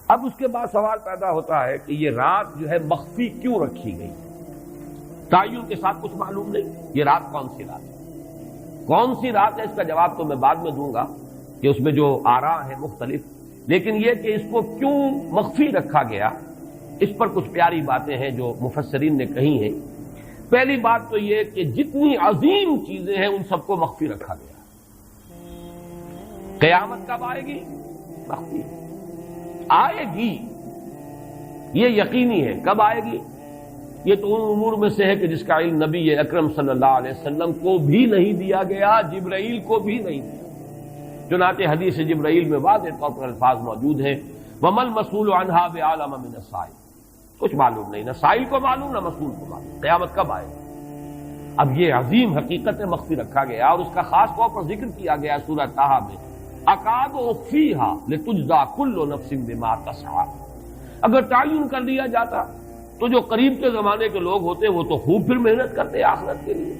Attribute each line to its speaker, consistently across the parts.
Speaker 1: اب اس کے بعد سوال پیدا ہوتا ہے کہ یہ رات جو ہے مخفی کیوں رکھی گئی؟ تعین کے ساتھ کچھ معلوم نہیں یہ رات کون سی رات ہے، کون سی رات ہے، اس کا جواب تو میں بعد میں دوں گا کہ اس میں جو آراء ہیں مختلف، لیکن یہ کہ اس کو کیوں مخفی رکھا گیا اس پر کچھ پیاری باتیں ہیں جو مفسرین نے کہی ہیں۔ پہلی بات تو یہ کہ جتنی عظیم چیزیں ہیں ان سب کو مخفی رکھا گیا۔ قیامت کب آئے گی؟ مخفی آئے گی، یہ یقینی ہے۔ کب آئے گی؟ یہ تو ان امور میں سے ہے کہ جس کا علم نبی اکرم صلی اللہ علیہ وسلم کو بھی نہیں دیا گیا، جبرائیل کو بھی نہیں دیا۔ چنانچہ حدیث جبرائیل میں واضح طور پر الفاظ موجود ہیں، وَمَا الْمَسْئُولُ عَنْهَا بِأَعْلَمَ مِنَ السَّائِلِ، کچھ معلوم نہیں، نہ سائل کو معلوم نہ مسئول کو معلوم قیامت کب آئے گی۔ اب یہ عظیم حقیقت مخفی رکھا گیا اور اس کا خاص طور پر ذکر کیا گیا سورہ طٰہٰ میں، اکاد اخفیھا لتجزی کل نفس بما تسعی۔ اگر تعین کر دیا جاتا تو جو قریب کے زمانے کے لوگ ہوتے وہ تو خوب پھر محنت کرتے آخرت کے لیے،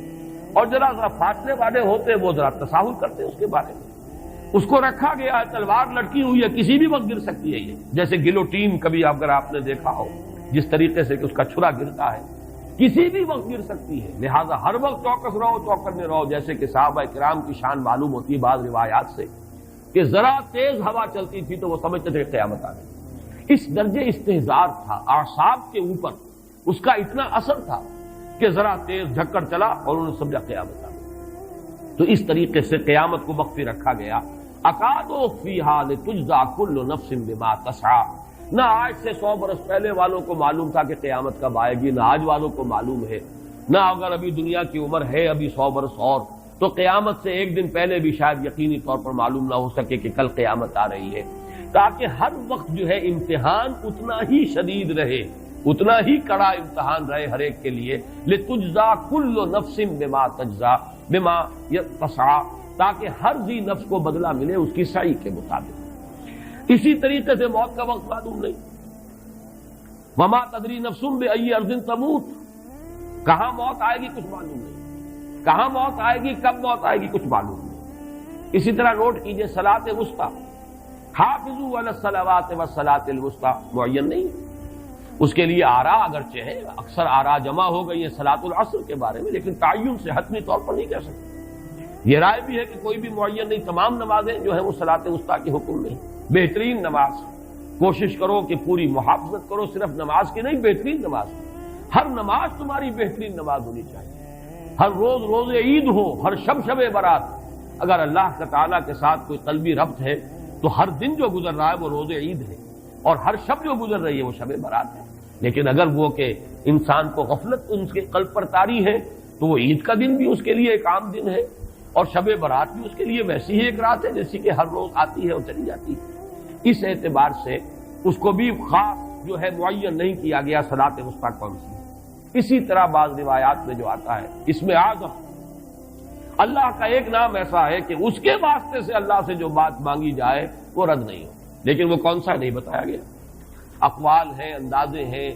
Speaker 1: اور ذرا فاصلے والے ہوتے وہ ذرا تساہل کرتے اس کے بارے میں۔ اس کو رکھا گیا ہے، تلوار لٹکی ہوئی ہے، کسی بھی وقت گر سکتی ہے، یہ جیسے گلوٹین کبھی اگر آپ نے دیکھا ہو جس طریقے سے کہ اس کا چھرا گرتا ہے، کسی بھی وقت گر سکتی ہے، لہذا ہر وقت چوکس رہو، چوکس میں رہو، جیسے کہ صحابہ کرام کی شان معلوم ہوتی ہے بعض روایات سے کہ ذرا تیز ہوا چلتی تھی تو وہ سمجھتے تھے کہ قیامت آ گئی۔ اس درجے استحضار تھا اعصاب کے اوپر، اس کا اتنا اثر تھا کہ ذرا تیز جھکڑ چلا اور انہوں نے سمجھا قیامت آ گئی۔ تو اس طریقے سے قیامت کو مخفی رکھا گیا۔ اکاد اخفیھا لتجزی کل نفس بما تسعی۔ نہ آج سے 100 برس پہلے والوں کو معلوم تھا کہ قیامت کب آئے گی، نہ آج والوں کو معلوم ہے، نہ اگر ابھی دنیا کی عمر ہے ابھی 100 برس اور تو قیامت سے ایک دن پہلے بھی شاید یقینی طور پر معلوم نہ ہو سکے کہ کل قیامت آ رہی ہے، تاکہ ہر وقت جو ہے امتحان اتنا ہی شدید رہے، اتنا ہی کڑا امتحان رہے ہر ایک کے لیے۔ لتجزی کل نفس بما تجزی بما تسعی، تاکہ ہر ذی نفس کو بدلہ ملے اس کی سعی کے مطابق۔ اسی طریقے سے موت کا وقت معلوم نہیں، وما تدری نفس بأی ارض تموت، کہاں موت آئے گی کچھ معلوم نہیں، کہاں موت آئے گی، کب موت آئے گی کچھ معلوم نہیں۔ اسی طرح نوٹ کیجئے صلاۃ وسطیٰ، حافظوا علی الصلوات والصلاۃ الوسطیٰ معین نہیں، اس کے لیے آراء اگرچہ ہے، اکثر آراء جمع ہو گئی ہیں صلاۃ العصر کے بارے میں، لیکن تعین سے حتمی طور پر نہیں کہہ سکتے۔ یہ رائے بھی ہے کہ کوئی بھی معین نہیں، تمام نمازیں جو ہیں وہ صلاۃ وسطیٰ کے حکم میں ہیں۔ بہترین نماز، کوشش کرو کہ پوری محافظت کرو، صرف نماز کی نہیں، بہترین نماز، ہر نماز تمہاری بہترین نماز ہونی چاہیے، ہر روز روز عید ہو، ہر شب شب برات۔ اگر اللہ تعالیٰ کے ساتھ کوئی قلبی ربط ہے تو ہر دن جو گزر رہا ہے وہ روز عید ہے، اور ہر شب جو گزر رہی ہے وہ شب برات ہے۔ لیکن اگر وہ کہ انسان کو غفلت ان کے قلب پر طاری ہے تو وہ عید کا دن بھی اس کے لیے ایک عام دن ہے، اور شب برات بھی اس کے لیے ویسی ہی ایک رات ہے جیسی کہ ہر روز آتی ہے اور چلی جاتی ہے۔ اس اعتبار سے اس کو بھی خاص جو ہے معین نہیں کیا گیا صلاۃ وسطیٰ کون سی ہے۔ اسی طرح بعض روایات میں جو آتا ہے اس میں اعظم، اللہ کا ایک نام ایسا ہے کہ اس کے واسطے سے اللہ سے جو بات مانگی جائے وہ رد نہیں ہو، لیکن وہ کون سا نہیں بتایا گیا۔ اقوال ہیں، اندازے ہیں،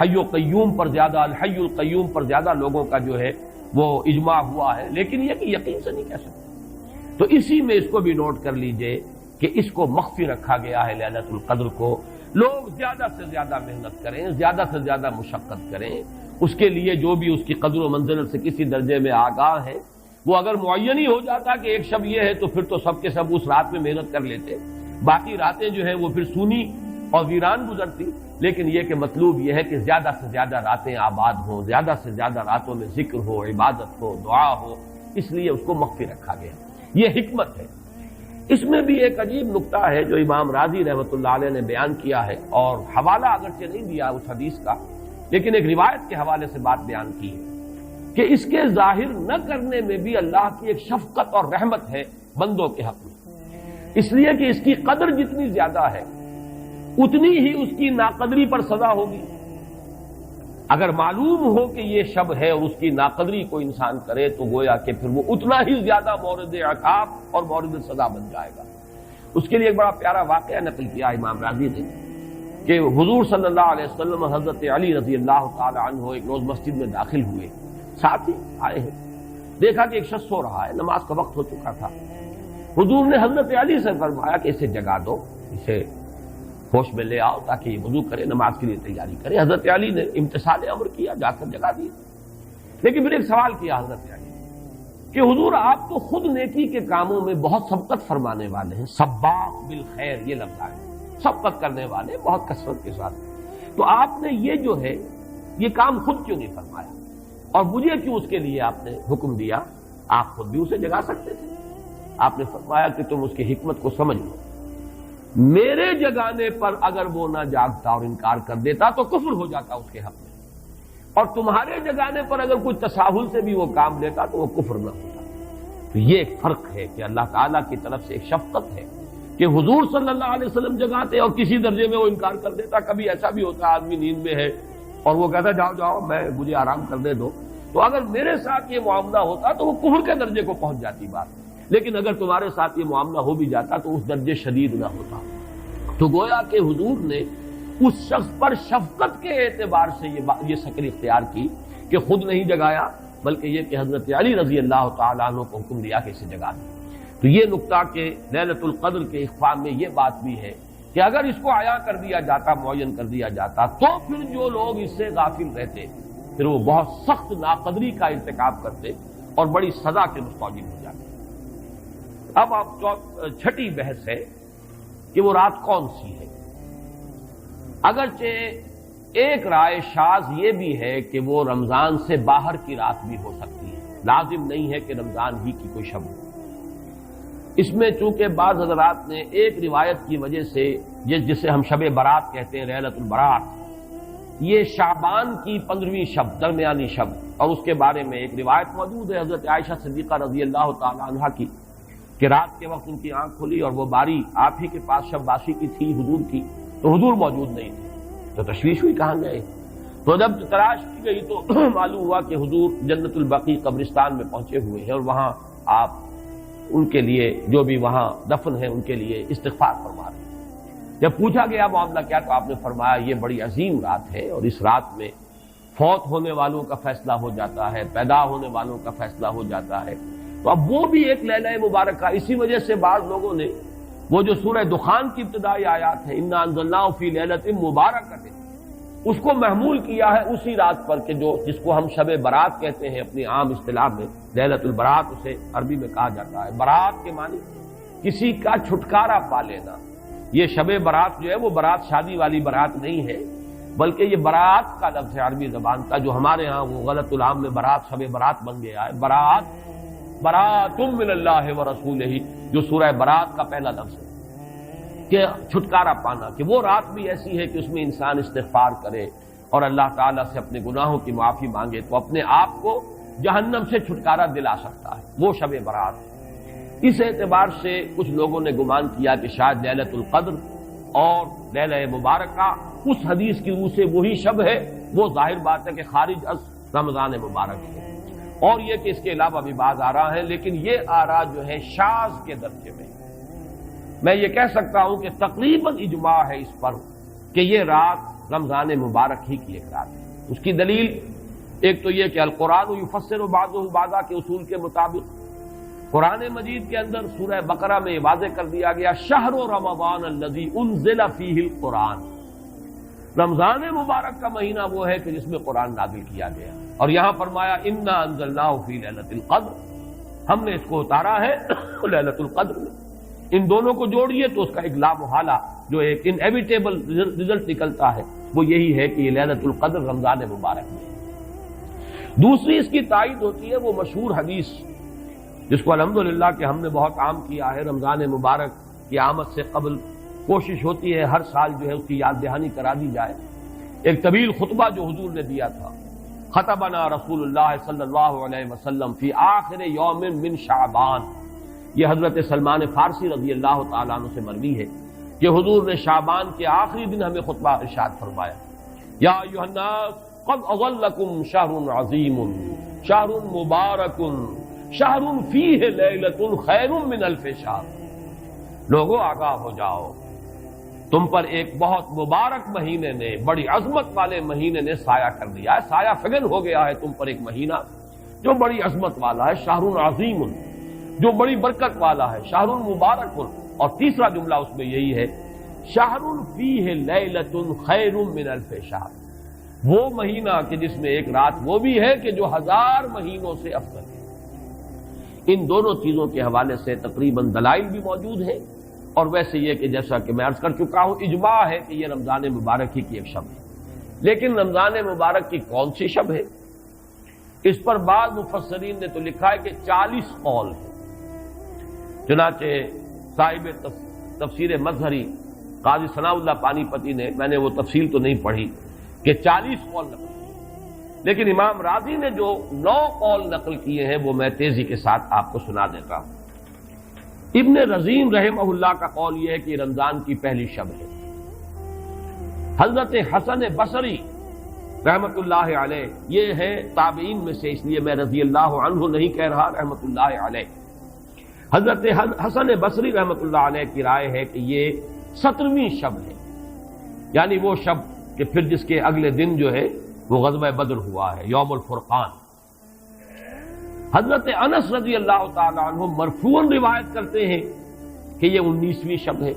Speaker 1: حی و قیوم پر زیادہ، الحی القیوم پر زیادہ لوگوں کا جو ہے وہ اجماع ہوا ہے، لیکن یہ کہ یقین سے نہیں کہہ سکتے۔ تو اسی میں اس کو بھی نوٹ کر لیجئے کہ اس کو مخفی رکھا گیا ہے لیلۃ القدر کو۔ لوگ زیادہ سے زیادہ محنت کریں، زیادہ سے زیادہ مشقت کریں، اس کے لیے جو بھی اس کی قدر و منزلت سے کسی درجے میں آگاہ ہے، وہ اگر معین ہی ہو جاتا کہ ایک شب یہ ہے تو پھر تو سب کے سب اس رات میں محنت کر لیتے، باقی راتیں جو ہیں وہ پھر سونی اور ویران گزرتی۔ لیکن یہ کہ مطلوب یہ ہے کہ زیادہ سے زیادہ راتیں آباد ہوں، زیادہ سے زیادہ راتوں میں ذکر ہو، عبادت ہو، دعا ہو، اس لیے اس کو مخفی رکھا گیا۔ یہ حکمت ہے۔ اس میں بھی ایک عجیب نکتہ ہے جو امام راضی رحمۃ اللہ علیہ نے بیان کیا ہے، اور حوالہ اگرچہ نہیں دیا اس حدیث کا، لیکن ایک روایت کے حوالے سے بات بیان کی ہے کہ اس کے ظاہر نہ کرنے میں بھی اللہ کی ایک شفقت اور رحمت ہے بندوں کے حق میں، اس لیے کہ اس کی قدر جتنی زیادہ ہے اتنی ہی اس کی ناقدری پر سزا ہوگی۔ اگر معلوم ہو کہ یہ شب ہے اور اس کی ناقدری کو انسان کرے تو گویا کہ پھر وہ اتنا ہی زیادہ مورد عقاب اور مورد سزا بن جائے گا۔ اس کے لیے ایک بڑا پیارا واقعہ نقل کیا امام راضی نے کہ حضور صلی اللہ علیہ وسلم حضرت علی رضی اللہ تعالی عنہ ایک روز مسجد میں داخل ہوئے، ساتھ ہی آئے ہیں، دیکھا کہ ایک شخص سو رہا ہے، نماز کا وقت ہو چکا تھا۔ حضور نے حضرت علی سے فرمایا کہ اسے جگا دو، اسے ہوش میں لے آؤ تاکہ یہ وضو کرے، نماز کے لیے تیاری کرے۔ حضرت علی نے امتثال امر کیا، جا کر جگا دیا۔ لیکن پھر ایک سوال کیا حضرت علی کہ حضور آپ تو خود نیکی کے کاموں میں بہت سبقت فرمانے والے ہیں، سباق بالخیر یہ لفظ ہے، سبقت کرنے والے بہت کثرت کے ساتھ، تو آپ نے یہ جو ہے یہ کام خود کیوں نہیں فرمایا اور مجھے کیوں اس کے لیے آپ نے حکم دیا؟ آپ خود بھی اسے جگا سکتے تھے۔ آپ نے فرمایا کہ تم اس کی حکمت کو سمجھ لو، میرے جگانے پر اگر وہ نہ جاگتا اور انکار کر دیتا تو کفر ہو جاتا اس کے حق میں، اور تمہارے جگانے پر اگر کوئی تساہل سے بھی وہ کام لیتا تو وہ کفر نہ ہوتا۔ تو یہ ایک فرق ہے کہ اللہ تعالیٰ کی طرف سے ایک شفقت ہے کہ حضور صلی اللہ علیہ وسلم جگاتے اور کسی درجے میں وہ انکار کر دیتا۔ کبھی ایسا بھی ہوتا آدمی نیند میں ہے اور وہ کہتا جاؤ جاؤ مجھے آرام کرنے دو، تو اگر میرے ساتھ یہ معاملہ ہوتا تو وہ کفر کے درجے کو پہنچ جاتی بات، لیکن اگر تمہارے ساتھ یہ معاملہ ہو بھی جاتا تو اس درجے شدید نہ ہوتا۔ تو گویا کہ حضور نے اس شخص پر شفقت کے اعتبار سے یہ شکل اختیار کی کہ خود نہیں جگایا، بلکہ یہ کہ حضرت علی رضی اللہ تعالیٰ عنہ کو حکم دیا کہ اسے جگا دیں۔ تو یہ نقطہ کہ لیلۃ القدر کے اخفاء میں یہ بات بھی ہے کہ اگر اس کو عیاں کر دیا جاتا، معین کر دیا جاتا، تو پھر جو لوگ اس سے غافل رہتے پھر وہ بہت سخت ناقدری کا ارتکاب کرتے اور بڑی سزا کے مستوجب ہو جاتے۔ اب چھٹی بحث ہے کہ وہ رات کون سی ہے۔ اگرچہ ایک رائے شاذ یہ بھی ہے کہ وہ رمضان سے باہر کی رات بھی ہو سکتی ہے، لازم نہیں ہے کہ رمضان ہی کی کوئی شب ہو۔ اس میں چونکہ بعض حضرات نے ایک روایت کی وجہ سے جسے ہم شب برات کہتے ہیں، لیلۃ البرات، یہ شعبان کی 15ویں شب، درمیانی شب، اور اس کے بارے میں ایک روایت موجود ہے حضرت عائشہ صدیقہ رضی اللہ تعالی عنہا کی کہ رات کے وقت ان کی آنکھ کھلی اور وہ باری آپ ہی کے پاس شب باسی کی تھی حضور کی، تو حضور موجود نہیں تھے، تو تشویش ہوئی کہاں گئے۔ تو جب تلاش کی گئی تو معلوم ہوا کہ حضور جنت البقیع قبرستان میں پہنچے ہوئے ہیں اور وہاں آپ ان کے لیے جو بھی وہاں دفن ہیں ان کے لیے استغفار فرما رہے ہیں۔ جب پوچھا گیا معاملہ کیا تو آپ نے فرمایا یہ بڑی عظیم رات ہے اور اس رات میں فوت ہونے والوں کا فیصلہ ہو جاتا ہے، پیدا ہونے والوں کا فیصلہ ہو جاتا ہے۔ تو اب وہ بھی ایک لیلہ مبارکہ، اسی وجہ سے بعض لوگوں نے وہ جو سورہ دخان کی ابتدائی آیات ہیں انا انزلناہ فی لیلۃ مبارکۃ، اس کو محمول کیا ہے اسی رات پر کہ جس کو ہم شب برات کہتے ہیں اپنی عام اصطلاح میں، لیلۃ البرات اسے عربی میں کہا جاتا ہے۔ برات کے معنی کسی کا چھٹکارا پا لینا۔ یہ شب برات جو ہے وہ برات شادی والی برات نہیں ہے، بلکہ یہ برات کا لفظ ہے عربی زبان کا، جو ہمارے ہاں وہ غلط العام میں برات شب برات بن گیا ہے۔ برات من اللہ ورسولہ، جو سورہ برات کا پہلا لفظ ہے کہ چھٹکارا پانا، کہ وہ رات بھی ایسی ہے کہ اس میں انسان استغفار کرے اور اللہ تعالیٰ سے اپنے گناہوں کی معافی مانگے تو اپنے آپ کو جہنم سے چھٹکارا دلا سکتا ہے، وہ شب برات۔ اس اعتبار سے کچھ لوگوں نے گمان کیا کہ شاید لیلۃ القدر اور لیلہ مبارکہ اس حدیث کی روح سے وہی شب ہے، وہ ظاہر بات ہے کہ خارج از رمضان مبارک ہے، اور یہ کہ اس کے علاوہ بھی بعض آراء ہیں، لیکن یہ آراء جو ہے شاذ کے درجے میں۔ میں یہ کہہ سکتا ہوں کہ تقریباً اجماع ہے اس پر کہ یہ رات رمضان مبارک ہی کی ایک رات ہے۔ اس کی دلیل ایک تو یہ کہ القرآن یفسر بعضہ بعضا کے اصول کے مطابق قرآن مجید کے اندر سورہ بقرہ میں یہ واضح کر دیا گیا شہر رمضان الذی انزل فیہ القرآن، رمضان مبارک کا مہینہ وہ ہے کہ جس میں قرآن نازل کیا گیا، اور یہاں فرمایا انا انزلناہ فی لیلۃ القدر، ہم نے اس کو اتارا ہے لیلۃ القدر میں۔ ان دونوں کو جوڑیے تو اس کا ایک لا محالہ جو ایک انیویٹیبل رزلٹ نکلتا ہے وہ یہی ہے کہ یہ لیلۃ القدر رمضان مبارک میں ہے۔ دوسری اس کی تائید ہوتی ہے وہ مشہور حدیث جس کو الحمدللہ کہ ہم نے بہت عام کیا ہے، رمضان مبارک کی آمد سے قبل کوشش ہوتی ہے ہر سال جو ہے اس کی یاد دہانی کرا دی جائے۔ ایک طویل خطبہ جو حضور نے دیا تھا، خطبنا رسول اللہ صلی اللہ علیہ وسلم فی آخر یوم من شعبان، یہ حضرت سلمان فارسی رضی اللہ تعالیٰ عنہ سے مروی ہے کہ حضور نے شعبان کے آخری دن ہمیں خطبہ ارشاد فرمایا، یا ایھا الناس قد اظلکم شہر عظیم شہر مبارک شہر فیہ لیلۃ خیر من الف شہر، لوگوں آگاہ ہو جاؤ، تم پر ایک بہت مبارک مہینے نے، بڑی عظمت والے مہینے نے سایہ کر دیا ہے، سایہ فگن ہو گیا ہے تم پر ایک مہینہ جو بڑی عظمت والا ہے، شہر عظیم جو بڑی برکت والا ہے، شہر مبارک۔ اور تیسرا جملہ اس میں یہی ہے شہر فیہ لیلۃ خیر من الف شہر، وہ مہینہ کہ جس میں ایک رات وہ بھی ہے کہ جو 1000 مہینوں سے افضل ہے۔ ان دونوں چیزوں کے حوالے سے تقریباً دلائل بھی موجود ہیں، اور ویسے یہ کہ جیسا کہ میں عرض کر چکا ہوں اجماع ہے کہ یہ رمضان مبارک ہی کی ایک شب ہے، لیکن رمضان مبارک کی کون سی شب ہے اس پر بعض مفسرین نے تو لکھا ہے کہ 40 قول ہیں۔ چنانچہ صاحب تفسیر مظہری قاضی ثناء اللہ پانی پتی نے، میں نے وہ تفصیل تو نہیں پڑھی، کہ 40 قول نقل کیے، لیکن امام راضی نے جو 9 قول نقل کیے ہیں وہ میں تیزی کے ساتھ آپ کو سنا دیتا ہوں۔ ابن رزین رحمہ اللہ کا قول یہ ہے کہ رمضان کی پہلی شب ہے۔ حضرت حسن بصری رحمت اللہ علیہ، یہ ہے تابعین میں سے، اس لیے میں رضی اللہ عنہ نہیں کہہ رہا، رحمت اللہ علیہ، حضرت حسن بصری رحمت اللہ علیہ کی رائے ہے کہ یہ 17ویں شب ہے، یعنی وہ شب کہ پھر جس کے اگلے دن جو ہے وہ غزوہ بدر ہوا ہے، یوم الفرقان۔ حضرت انس رضی اللہ تعالی عنہ مرفوعاً روایت کرتے ہیں کہ یہ 19ویں شب ہے۔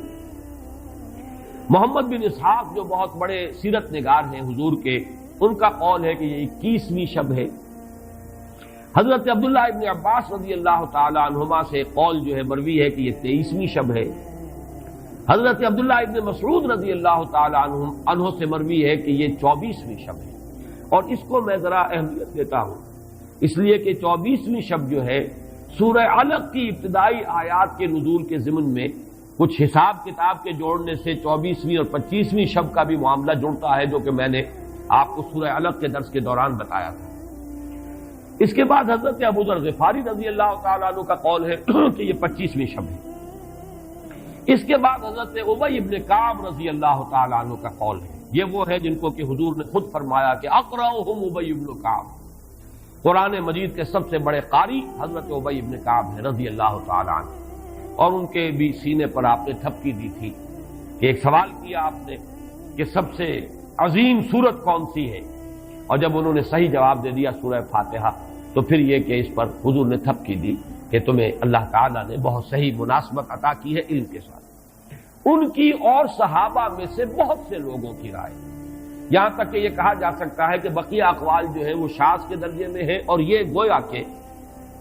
Speaker 1: محمد بن اسحاق جو بہت بڑے سیرت نگار ہیں حضور کے، ان کا قول ہے کہ یہ 21ویں شب ہے۔ حضرت عبداللہ ابن عباس رضی اللہ تعالی عنہما سے قول جو ہے مروی ہے کہ یہ 23ویں شب ہے۔ حضرت عبداللہ ابن مسعود رضی اللہ تعالی عنہ سے مروی ہے کہ یہ 24ویں شب ہے، اور اس کو میں ذرا اہمیت دیتا ہوں اس لیے کہ 24ویں شب جو ہے سورہ علق کی ابتدائی آیات کے نزول کے ضمن میں کچھ حساب کتاب کے جوڑنے سے 24ویں اور 25ویں شب کا بھی معاملہ جڑتا ہے، جو کہ میں نے آپ کو سورہ علق کے درس کے دوران بتایا تھا۔ اس کے بعد حضرت ابو ذر غفاری رضی اللہ تعالیٰ عنہ کا قول ہے کہ یہ 25ویں شب ہے۔ اس کے بعد حضرت ابی ابن کعب رضی اللہ تعالیٰ عنہ کا قول ہے، یہ وہ ہے جن کو کہ حضور نے خود فرمایا کہ اقرأہم ابی ابن کعب، قرآن مجید کے سب سے بڑے قاری حضرت ابی ابن کعب ہیں رضی اللہ تعالیٰ عنہ، اور ان کے بھی سینے پر آپ نے تھپکی دی تھی کہ ایک سوال کیا آپ نے کہ سب سے عظیم سورت کون سی ہے، اور جب انہوں نے صحیح جواب دے دیا سورہ فاتحہ، تو پھر یہ کہ اس پر حضور نے تھپکی دی کہ تمہیں اللہ تعالیٰ نے بہت صحیح مناسبت عطا کی ہے علم کے ساتھ۔ ان کی اور صحابہ میں سے بہت سے لوگوں کی رائے، یہاں تک کہ یہ کہا جا سکتا ہے کہ بقیہ اقوال جو ہیں وہ شاذ کے درجے میں ہے، اور یہ گویا کہ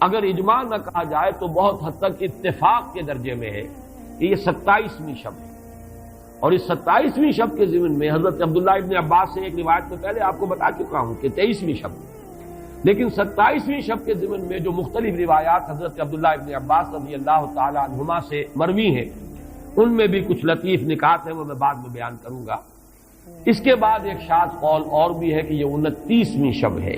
Speaker 1: اگر اجماع نہ کہا جائے تو بہت حد تک اتفاق کے درجے میں ہے کہ یہ 27ویں شب ہے۔ اور اس 27ویں شب کے ضمن میں حضرت عبداللہ ابن عباس سے ایک روایت میں پہلے آپ کو بتا چکا ہوں کہ 23ویں شب ہے، لیکن 27ویں شب کے ضمن میں جو مختلف روایات حضرت عبداللہ ابن عباس رضی اللہ تعالی عنہما سے مروی ہیں، ان میں بھی کچھ لطیف نکات ہیں، وہ میں بعد میں بیان کروں گا۔ اس کے بعد ایک شاذ قول اور بھی ہے کہ یہ 29ویں شب ہے۔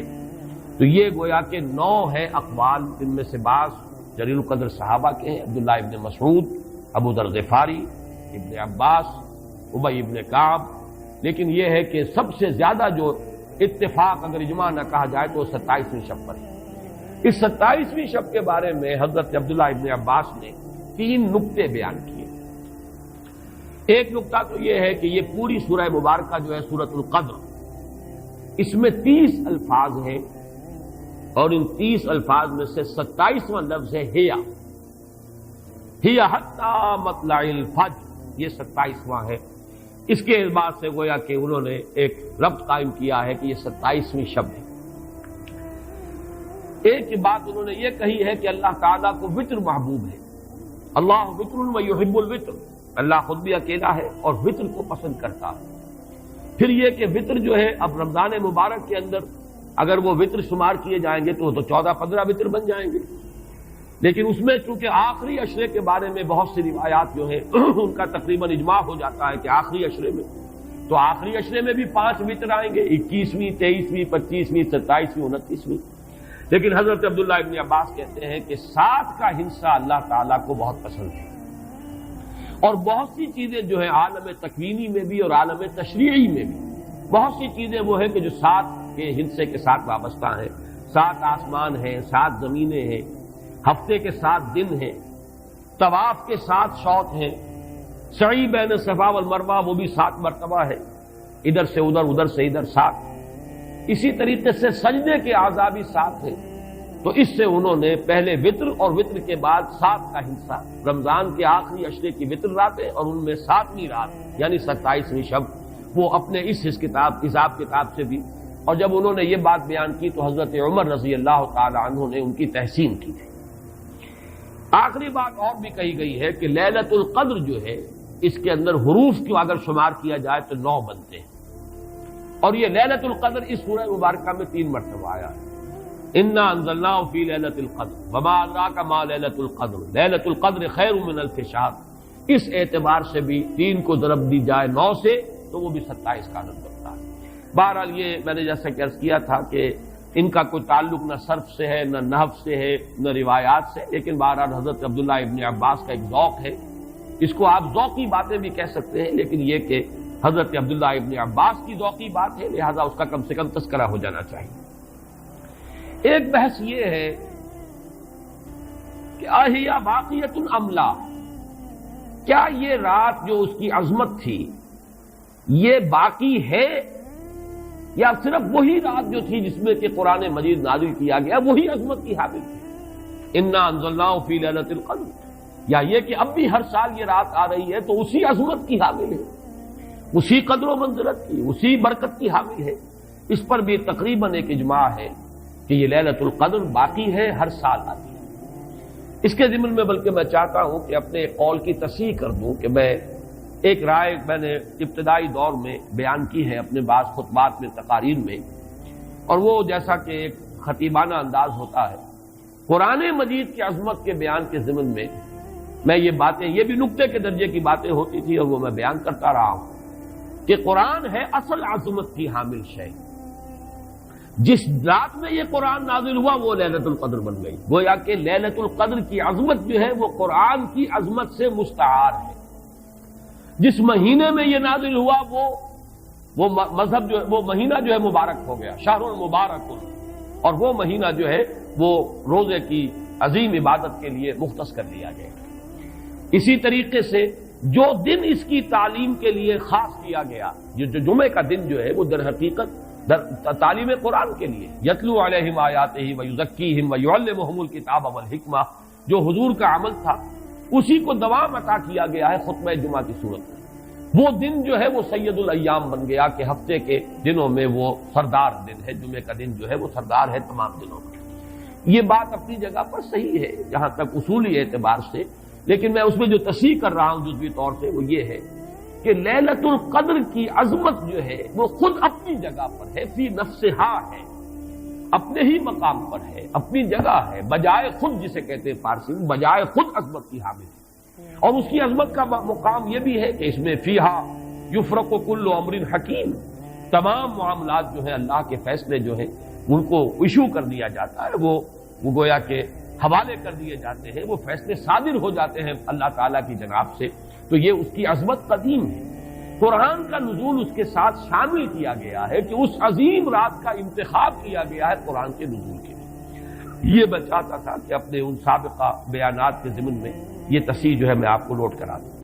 Speaker 1: تو یہ گویا کہ 9 ہے اقوال، ان میں سے بعض جلیل القدر صحابہ کے ہیں، عبداللہ ابن مسعود، ابو ذر غفاری، ابن عباس، ابی ابن کعب، لیکن یہ ہے کہ سب سے زیادہ جو اتفاق اگر اجماع نہ کہا جائے تو 27ویں شب پر ہے۔ اس 27ویں شب کے بارے میں حضرت عبداللہ ابن عباس نے 3 نکتے بیان کیے۔ ایک نکتہ تو یہ ہے کہ یہ پوری سورہ مبارکہ جو ہے سورۃ القدر، اس میں 30 الفاظ ہیں، اور ان 30 الفاظ میں سے 27واں لفظ ہے ہی حتی مطلع الفجر، یہ 27واں ہے۔ اس کے اعتبار سے گویا کہ انہوں نے ایک ربط قائم کیا ہے کہ یہ 27ویں شب ہے۔ ایک بات انہوں نے یہ کہی ہے کہ اللہ تعالیٰ کو وطر محبوب ہے، اللہ وطر و یحب الوطر، اللہ خود بھی اکیلا ہے اور وطر کو پسند کرتا ہے۔ پھر یہ کہ وطر جو ہے اب رمضان مبارک کے اندر اگر وہ وطر شمار کیے جائیں گے تو 14-15 وطر بن جائیں گے، لیکن اس میں چونکہ آخری عشرے کے بارے میں بہت سی روایات جو ہیں ان کا تقریباً اجماع ہو جاتا ہے کہ آخری عشرے میں، تو آخری عشرے میں بھی 5 وطر آئیں گے، 21ویں، 23ویں، 25ویں، 27ویں، 29ویں۔ لیکن حضرت عبداللہ ابن عباس کہتے ہیں کہ 7 کا ہندسہ اللہ تعالیٰ کو بہت پسند ہے، اور بہت سی چیزیں جو ہیں عالم تکوینی میں بھی اور عالم تشریعی میں بھی بہت سی چیزیں وہ ہیں کہ جو 7 کے ہندسے کے ساتھ وابستہ ہیں۔ 7 آسمان ہیں، 7 زمینیں ہیں، ہفتے کے 7 دن ہیں، طواف کے 7 شوط ہیں، سعی بین صفا والمروہ وہ بھی 7 مرتبہ ہے، ادھر سے ادھر، ادھر سے ادھر 7۔ اسی طریقے سے سجدے کے اعضاء بھی 7 ہیں، تو اس سے انہوں نے پہلے وطر اور وطر کے بعد 7 کا حصہ، رمضان کے آخری عشرے کی وطر راتیں اور ان میں 7ویں رات یعنی 27ویں شب، وہ اپنے اس حساب کتاب سے بھی، اور جب انہوں نے یہ بات بیان کی تو حضرت عمر رضی اللہ تعالی عنہ نے ان کی تحسین کی تھی۔ آخری بات اور بھی کہی گئی ہے کہ لیلۃ القدر جو ہے اس کے اندر حروف کو اگر شمار کیا جائے تو 9 بنتے ہیں، اور یہ لیلۃ القدر اس سورہ مبارکہ میں 3 مرتبہ آیا ہے۔ انا انزلناہ فی لیلۃ القدر وما ادراک ما لیلۃ القدر لیلۃ القدر خیر من الف شہر، اس اعتبار سے بھی 3 کو ضرب دی جائے 9 سے تو وہ بھی 27 کا عدد بنتا ہے۔ بہرحال یہ میں نے جیسا کہ عرض کیا تھا کہ ان کا کوئی تعلق نہ صرف سے ہے، نہ نحو سے ہے، نہ روایات سے، لیکن بہرحال حضرت عبداللہ ابن عباس کا ایک ذوق ہے، اس کو آپ ذوقی باتیں بھی کہہ سکتے ہیں، لیکن یہ کہ حضرت عبداللہ ابن عباس کی ذوقی بات ہے، لہذا اس کا کم سے کم تذکرہ ہو جانا چاہیے۔ ایک بحث یہ ہے کہ اہیا باقیۃ ام لا، کیا یہ رات جو اس کی عظمت تھی یہ باقی ہے یا صرف وہی رات جو تھی جس میں کہ قرآن مجید نازل کیا گیا وہی عظمت کی حامل تھی؟ انا انزلناہ فی لیلۃ القدر، یا یہ کہ اب بھی ہر سال یہ رات آ رہی ہے تو اسی عظمت کی حامل ہے، اسی قدر و منزلت کی، اسی برکت کی حامل ہے؟ اس پر بھی تقریباً ایک اجماع ہے کہ یہ لیلۃ القدر باقی ہے، ہر سال آتی ہے۔ اس کے ضمن میں بلکہ میں چاہتا ہوں کہ اپنے قول کی تصحیح کر دوں کہ میں ایک رائے میں نے ابتدائی دور میں بیان کی ہے اپنے بعض خطبات میں، تقاریر میں، اور وہ جیسا کہ ایک خطیبانہ انداز ہوتا ہے، قرآن مجید کی عظمت کے بیان کے ضمن میں یہ باتیں، یہ بھی نقطے کے درجے کی باتیں ہوتی تھی اور وہ میں بیان کرتا رہا ہوں کہ قرآن ہے اصل عظمت کی حامل شے، جس رات میں یہ قرآن نازل ہوا وہ لیلۃ القدر بن گئی، گویا کہ لیلۃ القدر کی عظمت جو ہے وہ قرآن کی عظمت سے مستعار ہے۔ جس مہینے میں یہ نازل ہوا وہ مذہب جو وہ مہینہ جو ہے مبارک ہو گیا، شہر المبارک، اور وہ مہینہ جو ہے وہ روزے کی عظیم عبادت کے لیے مختص کر لیا گیا۔ اسی طریقے سے جو دن اس کی تعلیم کے لیے خاص کیا گیا، جو جمعے کا دن جو ہے وہ در حقیقت تعلیم قرآن کے لیے، یتلو علیہم آیاتہ ویزکیہم ویعلمہم الکتاب والحکمہ، جو حضور کا عمل تھا اسی کو دوام عطا کیا گیا ہے خطبہ جمعہ کی صورت میں۔ وہ دن جو ہے وہ سید الایام بن گیا کہ ہفتے کے دنوں میں وہ سردار دن ہے، جمعے کا دن جو ہے وہ سردار ہے تمام دنوں میں۔ یہ بات اپنی جگہ پر صحیح ہے جہاں تک اصولی اعتبار سے، لیکن میں اس میں جو تصحیح کر رہا ہوں جزوی طور سے وہ یہ ہے کہ لیلۃ القدر کی عظمت جو ہے وہ خود اپنی جگہ پر ہے، فی نفسہا ہے، اپنے ہی مقام پر ہے، اپنی جگہ ہے، بجائے خود، جسے کہتے ہیں فارسی میں بجائے خود عظمت کی حامل ہے۔ اور اس کی عظمت کا مقام یہ بھی ہے کہ اس میں فیہا یفرق کل امر حکیم، تمام معاملات جو ہیں اللہ کے فیصلے جو ہیں ان کو ایشو کر دیا جاتا ہے، وہ گویا کہ حوالے کر دیے جاتے ہیں، وہ فیصلے صادر ہو جاتے ہیں اللہ تعالیٰ کی جناب سے، تو یہ اس کی عظمت قدیم ہے۔ قرآن کا نزول اس کے ساتھ شامل کیا گیا ہے کہ اس عظیم رات کا انتخاب کیا گیا ہے قرآن کے نزول کے لیے۔ یہ میں چاہتا تھا کہ اپنے ان سابقہ بیانات کے ضمن میں یہ تصحیح جو ہے میں آپ کو نوٹ کرا دوں۔